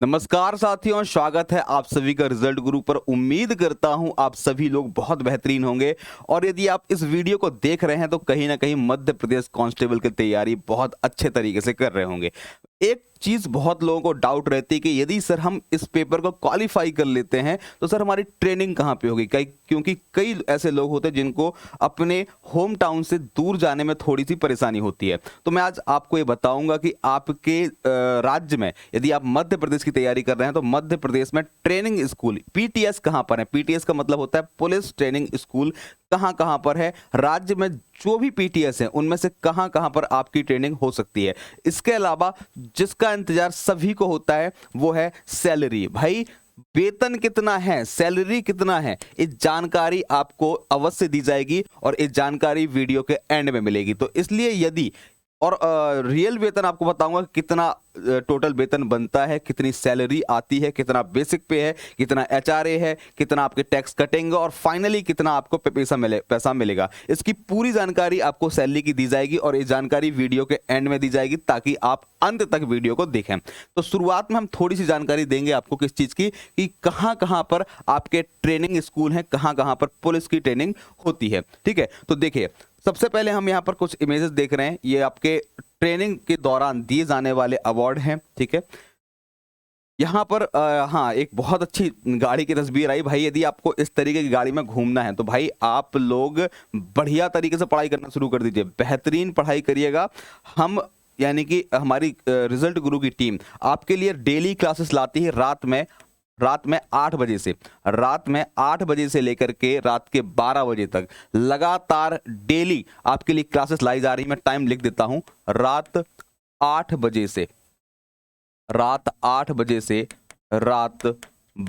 नमस्कार साथियों, स्वागत है आप सभी का रिजल्ट गुरु पर। उम्मीद करता हूं आप सभी लोग बहुत बेहतरीन होंगे। और यदि आप इस वीडियो को देख रहे हैं तो कहीं ना कहीं मध्य प्रदेश कांस्टेबल की तैयारी बहुत अच्छे तरीके से कर रहे होंगे। एक चीज बहुत लोगों को डाउट रहती है कि यदि सर हम इस पेपर को क्वालिफाई कर लेते हैं तो सर हमारी ट्रेनिंग कहाँ पे होगी। क्योंकि कई ऐसे लोग होते हैं जिनको अपने होम टाउन से दूर जाने में थोड़ी सी परेशानी होती है। तो मैं आज आपको ये बताऊंगा कि आपके राज्य में यदि आप मध्य प्रदेश की तैयारी कर रहे हैं तो मध्य प्रदेश में ट्रेनिंग स्कूल पीटीएस कहाँ पर है। पीटीएस का मतलब होता है पुलिस ट्रेनिंग स्कूल, कहां कहां पर है राज्य में। जो भी पीटीएस है उनमें से कहां कहां पर आपकी ट्रेनिंग हो सकती है। इसके अलावा जिसका इंतजार सभी को होता है वो है सैलरी। भाई वेतन कितना है, सैलरी कितना है, इस जानकारी आपको अवश्य दी जाएगी और इस जानकारी वीडियो के एंड में मिलेगी। तो इसलिए यदि और रियल वेतन आपको बताऊंगा कि कितना टोटल वेतन बनता है, कितनी सैलरी आती है, कितना बेसिक पे है, कितना एचआरए है, कितना आपके टैक्स कटेंगे और फाइनली कितना आपको पैसा मिलेगा। इसकी पूरी जानकारी आपको सैलरी की दी जाएगी और ये जानकारी वीडियो के एंड में दी जाएगी ताकि आप अंत तक वीडियो को देखें। तो शुरुआत में हम थोड़ी सी जानकारी देंगे आपको किस चीज की, कि कहां कहां पर आपके ट्रेनिंग स्कूल हैं, कहां कहां पर पुलिस की ट्रेनिंग होती है। ठीक है, तो देखिए सबसे पहले हम यहाँ पर कुछ इमेजेस देख रहे हैं। ये आपके ट्रेनिंग के दौरान दिए जाने वाले अवार्ड हैं। ठीक है, यहाँ पर हाँ एक बहुत अच्छी गाड़ी की तस्वीर आई। भाई यदि आपको इस तरीके की गाड़ी में घूमना है तो भाई आप लोग बढ़िया तरीके से पढ़ाई करना शुरू कर दीजिए, बेहतरीन पढ़ाई करिएगा। हम यानी कि हमारी रिजल्ट गुरु की टीम आपके लिए डेली क्लासेस लाती है रात में 8 बजे से, रात में 8 बजे से लेकर के रात के 12 बजे तक लगातार डेली आपके लिए क्लासेस लाई जा रही। मैं टाइम लिख देता हूं, रात 8 बजे से रात 8 बजे से रात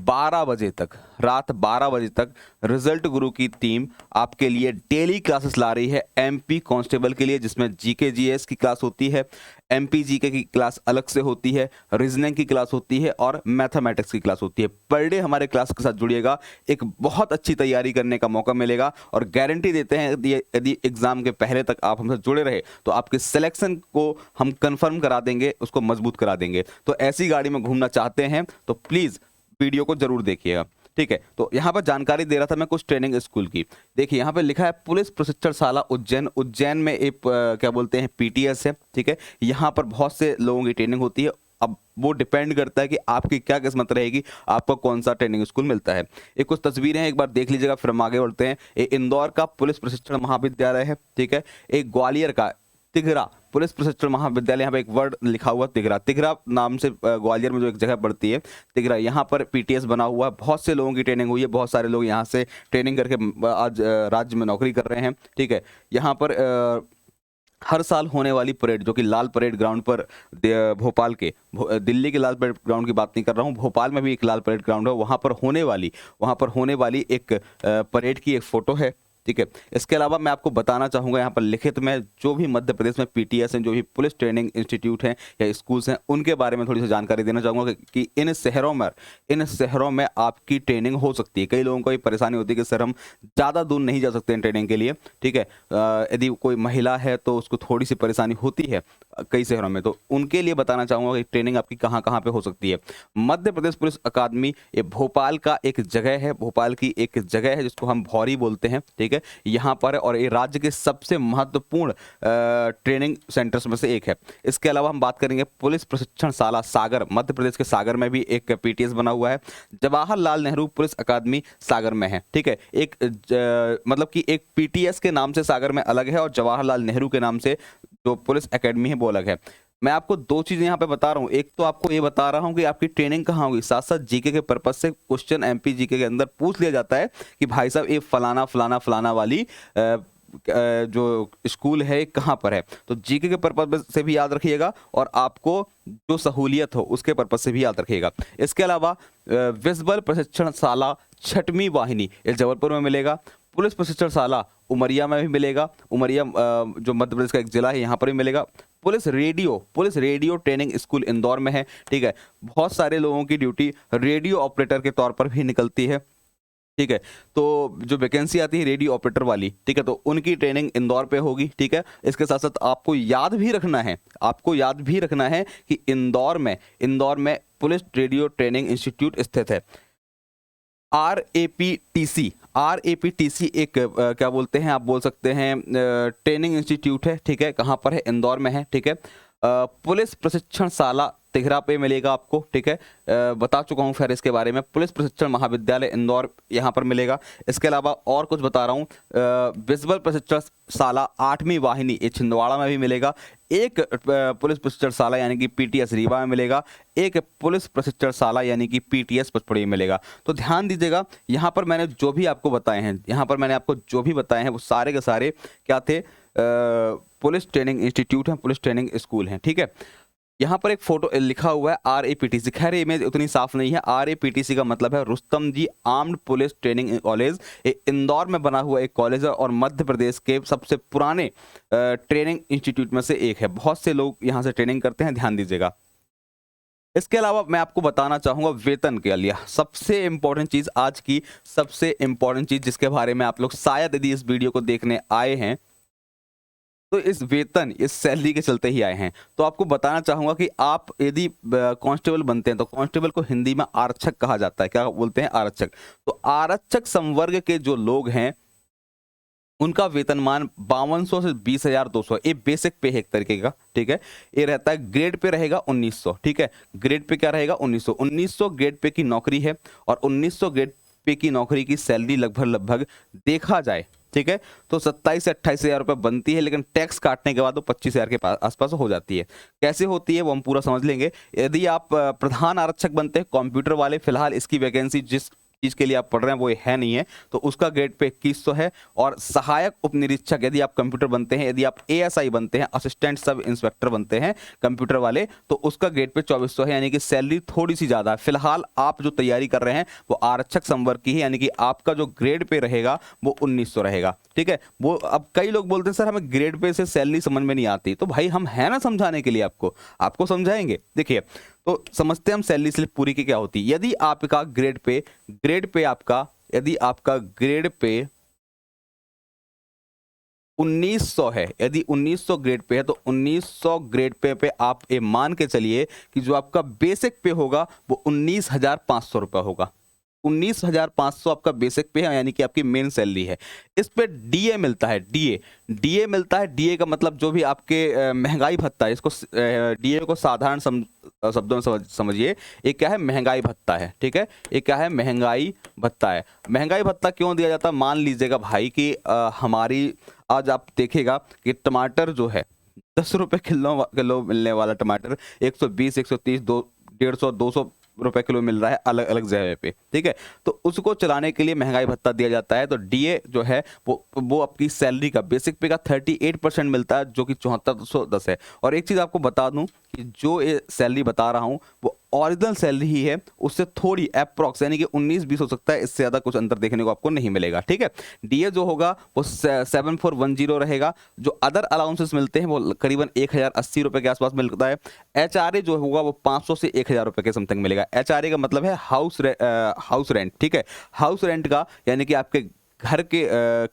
12 बजे तक, रात 12 बजे तक रिजल्ट गुरु की टीम आपके लिए डेली क्लासेस ला रही है एमपी कांस्टेबल के लिए, जिसमें जीके जीएस की क्लास होती है, एमपी जीके की क्लास अलग से होती है, रीजनिंग की क्लास होती है और मैथमेटिक्स की क्लास होती है। पर डे हमारे क्लास के साथ जुड़िएगा, एक बहुत अच्छी तैयारी करने का मौका मिलेगा और गारंटी देते हैं यदि एग्जाम के पहले तक आप हमसे जुड़े रहे तो आपके सिलेक्शन को हम कंफर्म करा देंगे, उसको मजबूत करा देंगे। तो ऐसी गाड़ी में घूमना चाहते हैं तो प्लीज वीडियो को जरूर देखिएगा। ठीक है, तो यहाँ पर जानकारी दे रहा था मैं कुछ ट्रेनिंग स्कूल की। देखिए यहाँ पे लिखा है पुलिस प्रशिक्षणशाला उज्जैन। उज्जैन में एक क्या बोलते हैं पीटीएस है। ठीक है, यहाँ पर बहुत से लोगों की ट्रेनिंग होती है। अब वो डिपेंड करता है कि आपकी क्या किस्मत रहेगी, आपको कौन सा ट्रेनिंग स्कूल मिलता है। एक कुछ तस्वीरें हैं, एक बार देख लीजिएगा फिर हम आगे बढ़ते हैं। ये इंदौर का पुलिस प्रशिक्षण महाविद्यालय है। ठीक है, एक ग्वालियर का तिघरा पुलिस प्रशिक्षण महाविद्यालय, यहाँ पे एक वर्ड लिखा हुआ तिघरा, तिघरा नाम से ग्वालियर में जो एक जगह पड़ती है तिघरा, यहाँ पर पीटीएस बना हुआ है। बहुत से लोगों की ट्रेनिंग हुई है, बहुत सारे लोग यहाँ से ट्रेनिंग करके आज राज्य में नौकरी कर रहे हैं। ठीक है, यहाँ पर हर साल होने वाली परेड जो कि लाल परेड ग्राउंड पर भोपाल के दिल्ली के लाल परेड ग्राउंड की बात नहीं कर रहा हूँ, भोपाल में भी एक लाल परेड ग्राउंड है, वहाँ पर होने वाली एक परेड की एक फोटो है। ठीक है, इसके अलावा मैं आपको बताना चाहूँगा यहाँ पर लिखित में जो भी मध्य प्रदेश में पीटीएस हैं, जो भी पुलिस ट्रेनिंग इंस्टीट्यूट हैं या स्कूल्स हैं, उनके बारे में थोड़ी सी जानकारी देना चाहूँगा कि इन शहरों में आपकी ट्रेनिंग हो सकती है। कई लोगों को ये परेशानी होती है कि सर हम ज़्यादा दूर नहीं जा सकते हैं ट्रेनिंग के लिए। ठीक है, यदि कोई महिला है तो उसको थोड़ी सी परेशानी होती है कई शहरों में, तो उनके लिए बताना चाहूँगा कि ट्रेनिंग आपकी कहाँ कहाँ पे हो सकती है। मध्य प्रदेश पुलिस अकादमी ये भोपाल का एक जगह है, भोपाल की एक जगह है जिसको हम भौरी बोलते हैं। ठीक है, यहाँ पर है और ये राज्य के सबसे महत्वपूर्ण ट्रेनिंग सेंटर्स में से एक है। इसके अलावा हम बात करेंगे पुलिस प्रशिक्षणशाला सागर, मध्य प्रदेश के सागर में भी एक पीटीएस बना हुआ है। जवाहरलाल नेहरू पुलिस अकादमी सागर में है। ठीक है, मतलब कि एक पीटीएस के नाम से सागर में अलग है और जवाहरलाल नेहरू के नाम से जो पुलिस एकेडमी है वो अलग है। मैं आपको दो चीजें यहाँ पे बता रहा हूँ, एक तो आपको ये बता रहा हूँ कि आपकी ट्रेनिंग कहाँ होगी, साथ साथ जीके के पर्पज से क्वेश्चन एमपी जीके के अंदर पूछ लिया जाता है कि भाई साहब ये फलाना फलाना फलाना वाली जो स्कूल है कहाँ पर है। तो जीके के पर्पज से भी याद रखिएगा और आपको जो सहूलियत हो उसके पर्पज से भी याद रखिएगा। इसके अलावा विजिबल प्रशिक्षणशाला 6वीं वाहिनी ये जबलपुर में मिलेगा। पुलिस प्रशिक्षणशाला उमरिया में भी मिलेगा, उमरिया जो मध्य प्रदेश का एक जिला है यहाँ पर भी मिलेगा। Police radio training school Indore में है। ठीक है, बहुत सारे लोगों की ड्यूटी रेडियो ऑपरेटर के तौर पर भी निकलती है। ठीक है। तो जो वैकेंसी आती है रेडियो ऑपरेटर वाली, ठीक है, तो उनकी ट्रेनिंग इंदौर पे होगी। ठीक है, इसके साथ साथ आपको याद भी रखना है, आपको याद भी रखना है कि इंदौर में पुलिस रेडियो ट्रेनिंग इंस्टीट्यूट स्थित है। R A P T C एक क्या बोलते हैं, आप बोल सकते हैं ट्रेनिंग इंस्टीट्यूट है। ठीक है, कहाँ पर है? इंदौर में है। ठीक है, पुलिस प्रशिक्षण शाला तिघरा पे मिलेगा आपको। ठीक है, बता चुका हूँ फिर इसके बारे में। पुलिस प्रशिक्षण महाविद्यालय इंदौर यहाँ पर मिलेगा। इसके अलावा और कुछ बता रहा हूँ, विजुअल प्रशिक्षण शाला 8वीं वाहिनी ये छिंदवाड़ा में भी मिलेगा। एक पुलिस प्रशिक्षण शाला यानी कि पीटीएस रीवा में मिलेगा। एक पुलिस प्रशिक्षण शाला यानी कि पीटीएस पचपड़ी में मिलेगा। तो ध्यान दीजिएगा, यहाँ पर मैंने जो भी आपको बताए हैं, यहाँ पर मैंने आपको जो भी बताए हैं वो सारे के सारे क्या थे? पुलिस ट्रेनिंग इंस्टीट्यूट हैं, पुलिस ट्रेनिंग स्कूल हैं। ठीक है, यहाँ पर एक फोटो लिखा हुआ है आरएपीटीसी, खैर इमेज उतनी साफ नहीं है। आरएपीटीसी का मतलब है रुस्तम जी आर्म्ड पुलिस ट्रेनिंग कॉलेज। ये इंदौर में बना हुआ एक कॉलेज है और मध्य प्रदेश के सबसे पुराने ट्रेनिंग इंस्टीट्यूट में से एक है। बहुत से लोग यहाँ से ट्रेनिंग करते हैं, ध्यान दीजिएगा। इसके अलावा मैं आपको बताना चाहूंगा वेतन के लिए सबसे इंपॉर्टेंट चीज, आज की सबसे इंपॉर्टेंट चीज जिसके बारे में आप लोग शायद यदि इस वीडियो को देखने आए हैं तो इस वेतन, इस सैलरी के चलते ही आए हैं। तो आपको बताना चाहूंगा कि आप यदि कांस्टेबल बनते हैं तो कांस्टेबल को हिंदी में आरक्षक कहा जाता है। क्या बोलते हैं? आरक्षक। तो आरक्षक संवर्ग के जो लोग हैं उनका वेतनमान 5200 से 20,200, ये बेसिक पे है एक तरीके का। ठीक है, ये रहता है। ग्रेड पे रहेगा 1900। ठीक है, ग्रेड पे क्या रहेगा? 1900 ग्रेड पे की नौकरी है और 1900 ग्रेड पे की नौकरी की सैलरी लगभग देखा जाए, ठीक है, तो 27 से 28,000 रुपये बनती है, लेकिन टैक्स काटने के बाद वो 25,000 के आसपास हो जाती है। कैसे होती है वो हम पूरा समझ लेंगे। यदि आप प्रधान आरक्षक बनते हैं कंप्यूटर वाले, फिलहाल इसकी वैकेंसी जिस चीज के लिए आप पढ़ रहे हैं वो है नहीं है, तो उसका ग्रेड पे 2100 है। और सहायक उप निरीक्षक यदि आप कंप्यूटर बनते हैं, यदि आप एएसआई बनते हैं, असिस्टेंट सब इंस्पेक्टर बनते हैं कंप्यूटर वाले, तो उसका ग्रेड पे 2400 है, यानी कि सैलरी थोड़ी सी ज्यादा है। फिलहाल आप जो तैयारी कर रहे हैं वो आरक्षक संवर्ग की है, यानी कि आपका जो ग्रेड पे रहेगा वो 1900 रहेगा। ठीक है, वो अब कई लोग बोलते हैं सर हमें ग्रेड पे से सैलरी समझ में नहीं आती, तो भाई हम है ना समझाने के लिए, आपको समझाएंगे। देखिए, तो समझते हैं हम सैलरी स्लिप पूरी की क्या होती है। यदि आपका ग्रेड पे आपका, यदि आपका ग्रेड पे 1900 है, यदि 1900 ग्रेड पे है, तो 1900 ग्रेड पे आप ये मान के चलिए कि जो आपका बेसिक पे होगा वो 19,500 रुपये होगा। 19,500 आपका बेसिक पे है, यानी कि आपकी मेन सैलरी है। इस पे डीए मिलता है। डीए मिलता है। डीए का मतलब जो भी आपके महंगाई भत्ता है, इसको डीए को साधारण शब्दों में समझिए, ये क्या है? महंगाई भत्ता है। ठीक है, ये क्या है? महंगाई भत्ता है। महंगाई भत्ता क्यों दिया जाता है? मान लीजिएगा भाई कि हमारी आज आप देखिएगा कि टमाटर जो है 10 रुपये किलो मिलने वाला टमाटर 120, 130, 150, 200 रुपए किलो मिल रहा है अलग अलग जगह पे। ठीक है, तो उसको चलाने के लिए महंगाई भत्ता दिया जाता है। तो डीए जो है वो आपकी सैलरी का बेसिक पे का 38% मिलता है, जो कि 7410 है। और एक चीज आपको बता दूं कि जो ये सैलरी बता रहा हूं वो ओरिजिनल सैलरी ही है, उससे थोड़ी अप्रॉक्स यानी कि 19-20 हो सकता है, इससे ज्यादा कुछ अंतर देखने को आपको नहीं मिलेगा। ठीक है, डीए जो होगा वो 7410 रहेगा। जो अदर अलाउंसेस मिलते हैं वो करीबन 1080 रुपए के आसपास मिलता है। एचआरए जो होगा वो 500 से 1000 रुपए के समथिंग मिलेगा। एचआरए का मतलब है हाउस रेंट। ठीक है, हाउस रेंट का यानी कि आपके घर के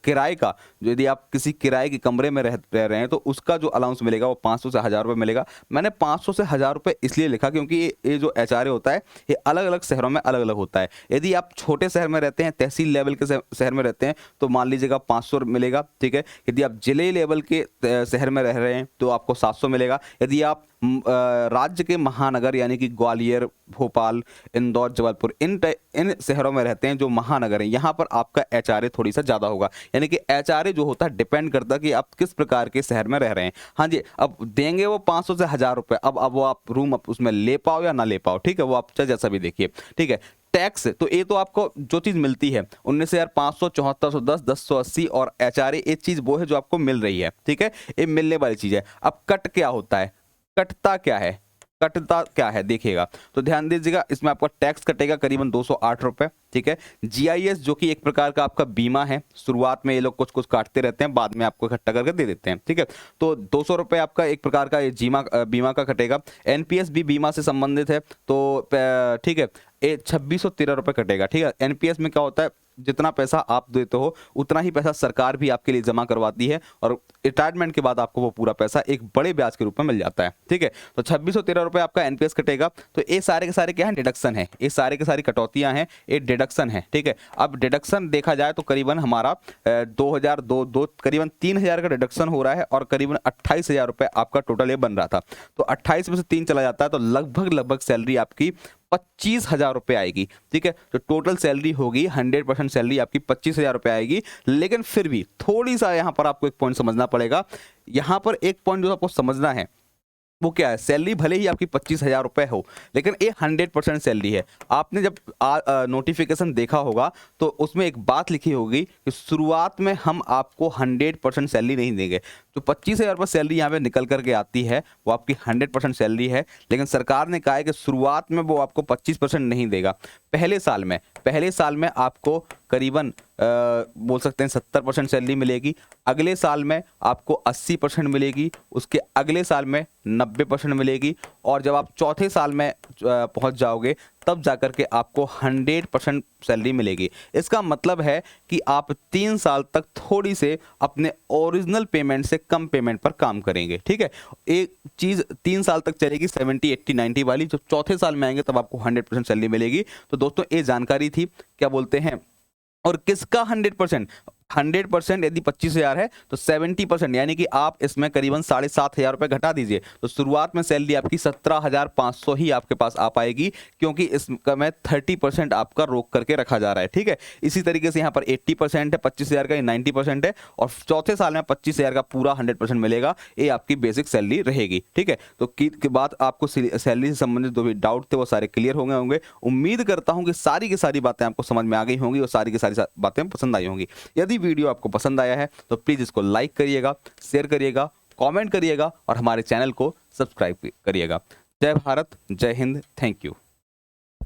किराए का, जो यदि आप किसी किराए के कमरे में रह रहे हैं तो उसका जो अलाउंस मिलेगा वो 500 से 1000 रुपये मिलेगा। मैंने 500 से 1000 रुपये इसलिए लिखा क्योंकि ये जो एचआरए होता है ये अलग अलग शहरों में अलग अलग होता है। यदि आप छोटे शहर में रहते हैं, तहसील लेवल के शहर में रहते हैं, तो मान लीजिएगा 500 मिलेगा। ठीक है, यदि आप जिले लेवल के शहर में रह रहे हैं तो आपको 700 मिलेगा। यदि आप राज्य के महानगर यानी कि ग्वालियर, भोपाल, इंदौर, जबलपुर, इन शहरों में रहते हैं जो महानगर हैं, यहाँ पर आपका एचआरए थोड़ी सा ज़्यादा होगा। यानी कि एचआरए जो होता है डिपेंड करता है कि आप किस प्रकार के शहर में रह रहे हैं। हाँ जी, अब देंगे वो 500 से 1000 रुपये। अब वो आप रूम उसमें ले पाओ या ना ले पाओ, ठीक है, वो आप जैसा भी देखिए। ठीक है, टैक्स तो ये तो आपको जो चीज मिलती है 19,500, 7410, 1080 और एचआरए, ये चीज वो है जो आपको मिल रही है। ठीक है, ये मिलने वाली चीज है। अब कट क्या होता है? कटता क्या है देखिएगा, तो ध्यान दीजिएगा, इसमें आपका टैक्स कटेगा करीबन 208 रुपए। ठीक है, जीआईएस जो कि एक प्रकार का आपका बीमा है, शुरुआत में ये लोग कुछ कुछ काटते रहते हैं, बाद में आपको इकट्ठा करके दे देते हैं। ठीक है, तो 200 रुपए आपका एक प्रकार का ये बीमा का कटेगा। एनपीएस भी बीमा से संबंधित है, तो ठीक है, ये 2613 रुपये कटेगा। ठीक है, एनपीएस में क्या होता है? जितना पैसा आप देते हो उतना ही पैसा सरकार भी आपके लिए जमा करवाती है और रिटायरमेंट के बाद आपको वो पूरा पैसा एक बड़े ब्याज के रूप में मिल जाता है। ठीक है, तो 2613 रुपये आपका एनपीएस कटेगा। तो ये सारे के सारे क्या है, डिडक्शन है, ये सारे के सारी कटौतियां हैं, ये डिडक्शन है। ठीक है, अब डिडक्शन देखा जाए तो करीबन हमारा 2002 करीबन 3000 का डिडक्शन हो रहा है और करीबन 28,000 रुपये आपका टोटल ये बन रहा था। तो 28 में से 3 चला जाता है तो लगभग सैलरी आपकी 25,000 रुपये आएगी। ठीक है, तो टोटल सैलरी होगी 100% सैलरी आपकी 25,000 रुपये आएगी। लेकिन फिर भी थोड़ी सा यहाँ पर आपको एक पॉइंट समझना पड़ेगा। यहाँ पर एक पॉइंट जो आपको समझना है वो क्या है, सैलरी भले ही आपकी 25,000 रुपये हो लेकिन ये 100% सैलरी है। आपने जब नोटिफिकेशन देखा होगा तो उसमें एक बात लिखी होगी कि शुरुआत में हम आपको 100% सैलरी नहीं देंगे। जो 25,000 रुपये सैलरी यहाँ पे निकल करके आती है वो आपकी 100% सैलरी है, लेकिन सरकार ने कहा है कि शुरुआत में वो आपको 25% नहीं देगा। पहले साल में आपको करीबन बोल सकते हैं 70% सैलरी मिलेगी, अगले साल में आपको 80% मिलेगी, उसके अगले साल में 90% मिलेगी और जब आप चौथे साल में पहुंच जाओगे तब जाकर के आपको 100% सैलरी मिलेगी। इसका मतलब है कि आप 3 साल तक थोड़ी से अपने ओरिजिनल पेमेंट से कम पेमेंट पर काम करेंगे। ठीक है, एक चीज़ 3 साल तक चलेगी 70, 80, 90 वाली, जब चौथे साल में आएंगे तब आपको 100% सैलरी मिलेगी। तो दोस्तों ये जानकारी थी, क्या बोलते हैं, और किसका 100% यदि 25,000 है तो 70% यानी कि आप इसमें करीबन 7,500 रुपये घटा दीजिए तो शुरुआत में सैलरी आपकी 17,500 ही आपके पास आ पाएगी, क्योंकि इसमें 30% आपका रोक करके रखा जा रहा है। ठीक है, इसी तरीके से यहाँ पर 80% है 25,000 का, 90% है और चौथे साल में 25,000 का पूरा 100% मिलेगा। ये आपकी बेसिक सैलरी रहेगी। ठीक है, तो के बाद आपको सैलरी से संबंधित जो भी डाउट थे वो सारे क्लियर हो गए होंगे। उम्मीद करता हूँ कि सारी की सारी बातें आपको समझ में आ गई होंगी और सारी की सारी बातें पसंद आई होंगी। यदि वीडियो आपको पसंद आया है तो प्लीज़ इसको लाइक करिएगा, शेयर करिएगा, कमेंट करिएगा और हमारे चैनल को सब्सक्राइब करिएगा। जय भारत, जय हिंद, थैंक यू।